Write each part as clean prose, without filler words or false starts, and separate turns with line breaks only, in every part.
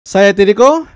Saya Tidiko.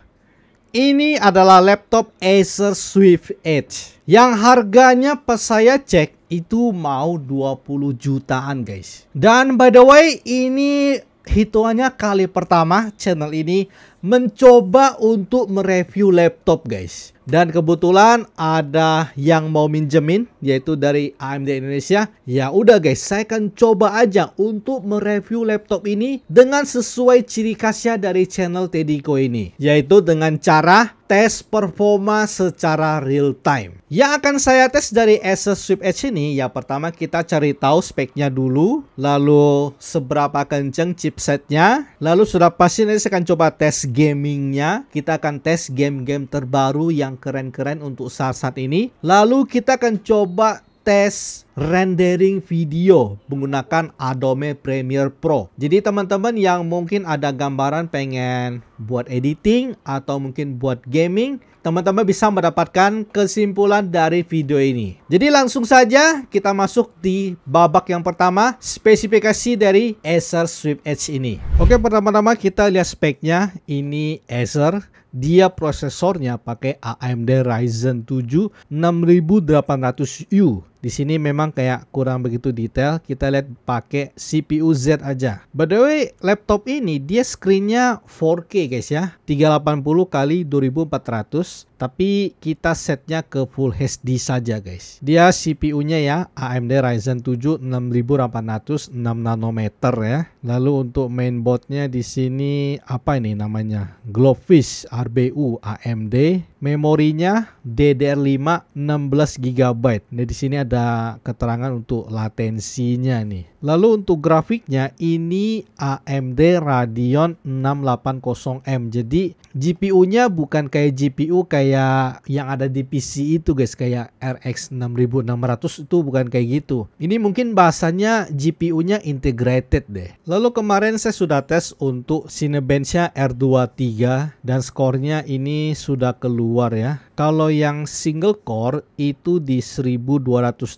Ini adalah laptop Acer Swift Edge yang harganya pas saya cek itu mau 20 jutaan guys. Dan by the way, ini hitungannya kali pertama channel ini mencoba untuk mereview laptop guys. Dan kebetulan ada yang mau minjemin, yaitu dari AMD Indonesia. Ya udah guys, saya akan coba aja untuk mereview laptop ini dengan sesuai ciri khasnya dari channel Tidiko ini, yaitu dengan cara tes performa secara real time. Yang akan saya tes dari Acer Swift Edge ini, ya pertama kita cari tahu speknya dulu, lalu seberapa kenceng chipsetnya, lalu sudah pasti nanti saya akan coba tes gamingnya. Kita akan tes game-game terbaru yang keren-keren untuk saat ini. Lalu kita akan coba tes rendering video menggunakan Adobe Premiere Pro. Jadi teman-teman yang mungkin ada gambaran pengen buat editing atau mungkin buat gaming, teman-teman bisa mendapatkan kesimpulan dari video ini. Jadi langsung saja kita masuk di babak yang pertama, spesifikasi dari Acer Swift Edge ini. Oke, pertama-tama kita lihat speknya. Ini Acer. Dia prosesornya pakai AMD Ryzen 7 6800U. Di sini memang kayak kurang begitu detail. Kita lihat pakai CPU Z aja. By the way, laptop ini dia screennya 4K guys ya, 380 kali 2400. Tapi kita setnya ke Full HD saja guys. Dia CPU-nya ya AMD Ryzen 7 6800 6 nanometer ya. Lalu untuk mainboardnya di sini apa ini namanya? Glowfish RBU AMD. Memorinya DDR5 16 GB. Nah, di sini ada keterangan untuk latensinya nih. Lalu untuk grafiknya ini AMD Radeon 680M. Jadi GPU-nya bukan kayak GPU kayak yang ada di PC itu guys, kayak RX 6600 itu bukan kayak gitu. Ini mungkin bahasanya GPU-nya integrated deh. Lalu kemarin saya sudah tes untuk Cinebench-nya R23 dan skornya ini sudah keluar ya. Kalau yang single core itu di 1206.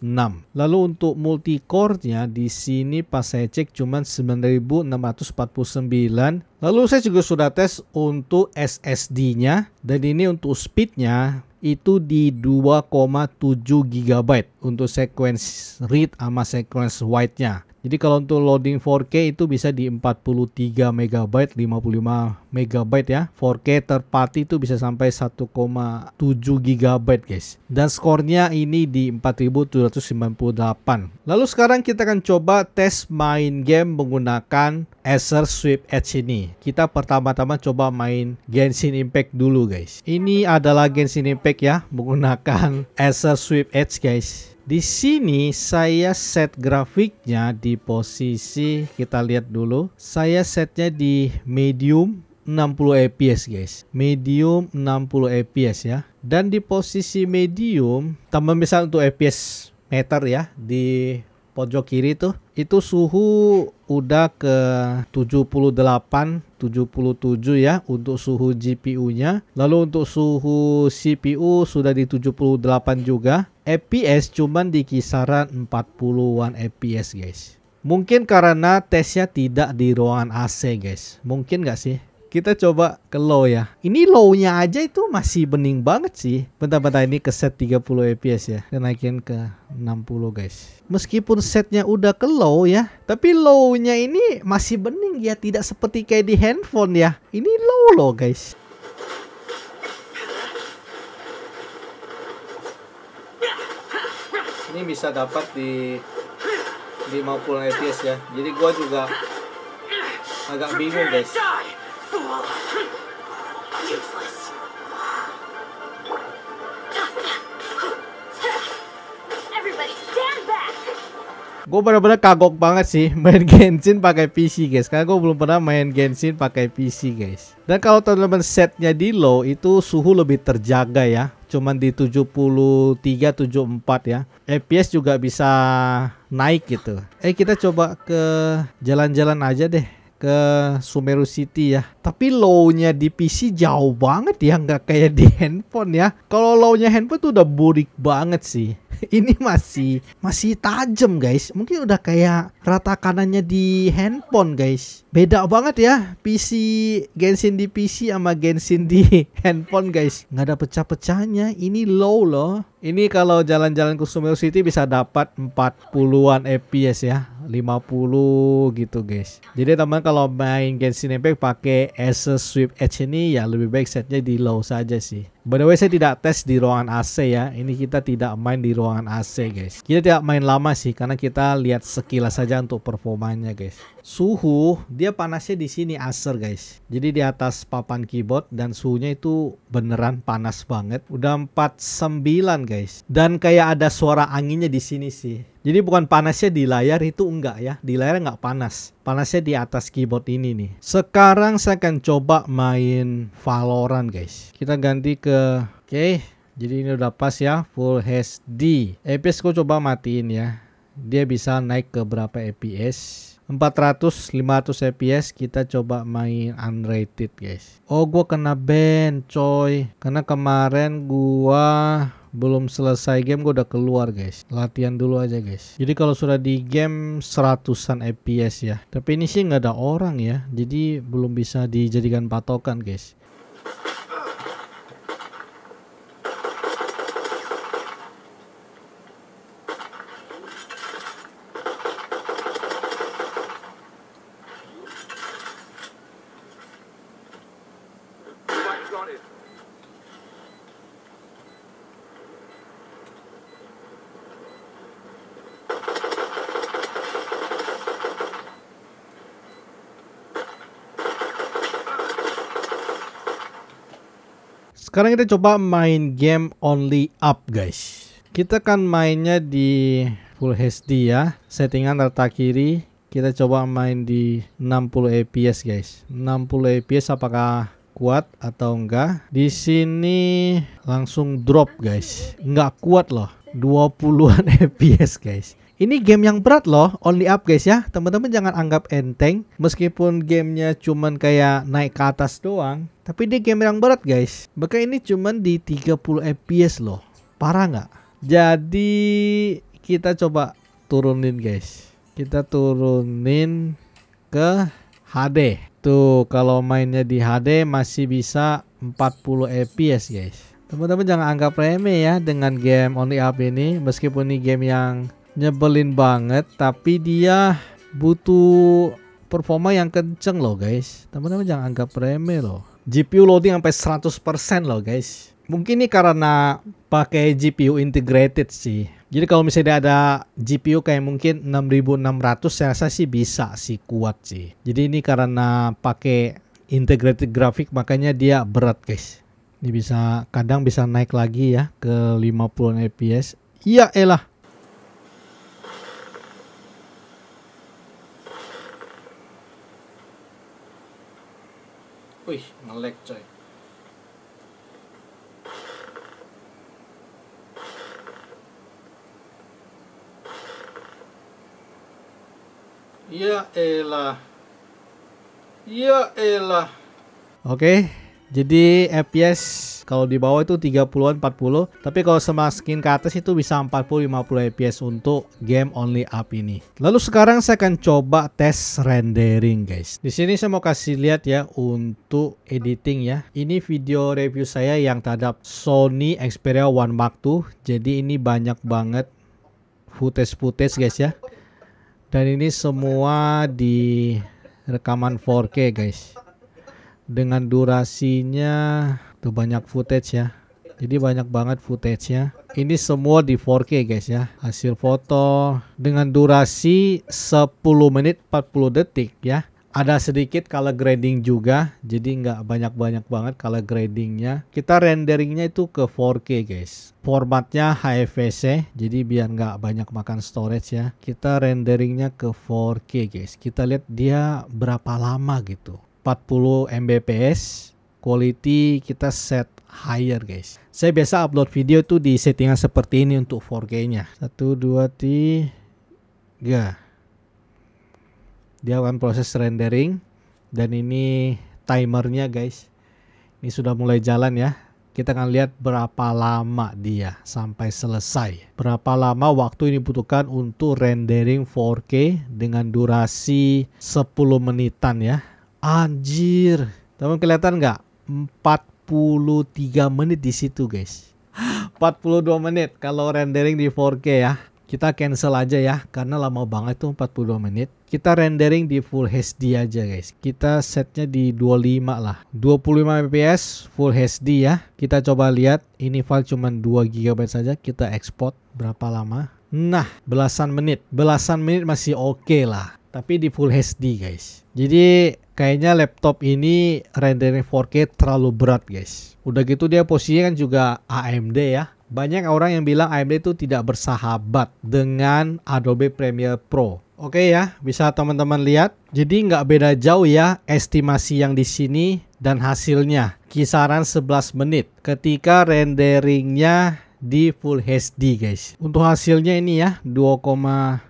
Lalu untuk multi core-nya di sini pas saya cek cuman 9649. Lalu saya juga sudah tes untuk SSD-nya dan ini untuk speed-nya itu di 2,7 GB untuk sequence read sama sequence write-nya. Jadi kalau untuk loading 4K itu bisa di 43 MB, 55 MB ya. 4K third party itu bisa sampai 1,7 GB guys. Dan skornya ini di 4798. Lalu sekarang kita akan coba tes main game menggunakan Acer Swift Edge ini. Kita pertama-tama coba main Genshin Impact dulu guys. Ini adalah Genshin Impact ya menggunakan Acer Swift Edge guys. Di sini saya set grafiknya di posisi, kita lihat dulu. Saya setnya di medium 60 fps guys. Medium 60 fps ya. Dan di posisi medium, tambah misal untuk fps meter ya, di pojok kiri tuh, itu suhu udah ke 78, 77 ya untuk suhu GPU-nya. Lalu untuk suhu CPU sudah di 78 juga. FPS cuman di kisaran 40-an FPS guys. Mungkin karena tesnya tidak di ruangan AC guys. Mungkin nggak sih? Kita coba ke low ya. Ini low-nya aja itu masih bening banget sih. Bentar-bentar, ini ke set 30 fps ya. Kita naikin ke 60 guys. Meskipun setnya udah ke low ya, tapi low-nya ini masih bening ya. Tidak seperti kayak di handphone ya. Ini low guys. Ini bisa dapat di 50 fps ya. Jadi gua juga agak bingung guys. Gue benar-benar kagok banget sih main Genshin pakai PC guys, karena gue belum pernah main Genshin pakai PC guys. Dan kalau teman-teman setnya di low itu suhu lebih terjaga ya, cuman di 73, 74 ya. FPS juga bisa naik gitu. Kita coba ke jalan-jalan aja deh. ke Sumeru City ya. Tapi low-nya di PC jauh banget ya, nggak kayak di handphone ya. Kalau low-nya handphone tuh udah burik banget sih. Ini masih tajam guys. Mungkin udah kayak rata kanannya di handphone guys. Beda banget ya PC Genshin di PC sama Genshin di handphone guys. Nggak ada pecah-pecahnya. Ini low loh. Ini kalau jalan-jalan ke Sumeru City bisa dapat 40-an FPS ya. 50 gitu guys. Jadi teman kalau main Genshin Impact pakai Acer Swift Edge ini ya lebih baik setnya di low saja sih. By the way, saya tidak tes di ruangan AC ya. Ini kita tidak main di ruangan AC guys. Kita tidak main lama sih karena kita lihat sekilas saja untuk performanya guys. Suhu dia panasnya di sini Acer guys. Jadi di atas papan keyboard dan suhunya itu beneran panas banget. Udah 49 guys. Dan kayak ada suara anginnya di sini sih. Jadi bukan panasnya di layar itu enggak ya. Di layar enggak panas. Panasnya di atas keyboard ini nih. Sekarang saya akan coba main Valorant guys. Kita ganti ke oke. Jadi ini udah pas ya. Full HD. FPS aku coba matiin ya. Dia bisa naik ke berapa FPS? 400, 500 FPS. Kita coba main unrated guys. Oh gua kena ban coy. Karena kemarin gua belum selesai game gue udah keluar guys. Latihan dulu aja guys. Jadi kalau sudah di game 100-an FPS ya. Tapi ini sih nggak ada orang ya. Jadi belum bisa dijadikan patokan guys. Sekarang kita coba main game only up guys. Kita kan mainnya di Full HD ya. Settingan rata kiri. Kita coba main di 60 FPS guys. 60 FPS apakah kuat atau enggak? Di sini langsung drop guys. Enggak kuat loh. 20-an FPS guys. Ini game yang berat loh, only up guys ya. Teman-teman jangan anggap enteng. Meskipun gamenya cuman kayak naik ke atas doang, tapi ini game yang berat guys. Bahkan ini cuman di 30 FPS loh. Parah nggak? Jadi kita coba turunin guys. Kita turunin ke HD. Tuh kalau mainnya di HD masih bisa 40 FPS guys. Teman-teman jangan anggap remeh ya dengan game only up ini. Meskipun ini game yang nyebelin banget, tapi dia butuh performa yang kenceng loh guys. Teman-teman jangan anggap remeh loh. GPU loading sampai 100% loh guys. Mungkin ini karena pakai GPU integrated sih. Jadi kalau misalnya ada GPU kayak mungkin 6600 saya rasa sih bisa sih, kuat sih. Jadi ini karena pakai integrated grafik makanya dia berat guys. Ini bisa kadang bisa naik lagi ya ke 50 fps. Iya elah. Wih, nge-lag coy. Ya elah. Ya elah. Oke, jadi FPS kalau di bawah itu 30-an 40, tapi kalau semakin ke atas itu bisa 40-50 FPS untuk game only up ini. Lalu sekarang saya akan coba tes rendering guys. Di sini saya mau kasih lihat ya untuk editing ya. Ini video review saya yang terhadap Sony Xperia One Mark II. Jadi ini banyak banget footage guys ya. Dan ini semua di rekaman 4K guys. Dengan durasinya tuh banyak footage ya. Jadi banyak banget footage-nya. Ini semua di 4K guys ya. Hasil foto dengan durasi 10 menit 40 detik ya. Ada sedikit color grading juga. Jadi nggak banyak-banyak banget color gradingnya. Kita renderingnya itu ke 4K guys. Formatnya HEVC. Jadi biar nggak banyak makan storage ya. Kita renderingnya ke 4K guys. Kita lihat dia berapa lama gitu. 40 Mbps. Quality kita set higher guys. Saya biasa upload video tuh di settingan seperti ini untuk 4K nya. 1, 2, 3. Dia akan proses rendering. Dan ini timernya guys. Ini sudah mulai jalan ya. Kita akan lihat berapa lama dia sampai selesai. Berapa lama waktu ini dibutuhkan untuk rendering 4K dengan durasi 10 menitan ya. Anjir. Teman kelihatan nggak? 43 menit di situ guys. 42 menit kalau rendering di 4K ya. Kita cancel aja ya, karena lama banget tuh 42 menit. Kita rendering di Full HD aja guys. Kita setnya di 25 lah. 25 fps Full HD ya. Kita coba lihat, ini file cuma 2 GB saja. Kita export berapa lama? Nah, belasan menit. Belasan menit masih oke lah. Tapi di Full HD guys. Jadi kayaknya laptop ini rendering 4K terlalu berat guys. Udah gitu dia posisinya kan juga AMD ya. Banyak orang yang bilang AMD itu tidak bersahabat dengan Adobe Premiere Pro. Oke ya, bisa teman-teman lihat. Jadi nggak beda jauh ya estimasi yang di sini dan hasilnya. Kisaran 11 menit ketika renderingnya di Full HD guys. Untuk hasilnya ini ya 2,1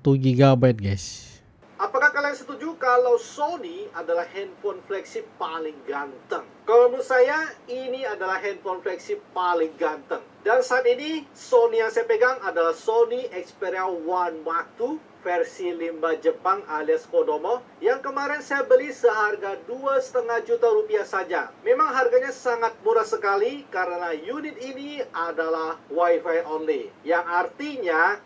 GB guys. Apakah kalian setuju kalau Sony adalah handphone flagship paling ganteng? Kalau menurut saya, ini adalah handphone flagship paling ganteng. Dan saat ini, Sony yang saya pegang adalah Sony Xperia One Mark II versi limbah Jepang alias Kodomo, yang kemarin saya beli seharga 2,5 juta rupiah saja. Memang harganya sangat murah sekali karena unit ini adalah Wi-Fi only, yang artinya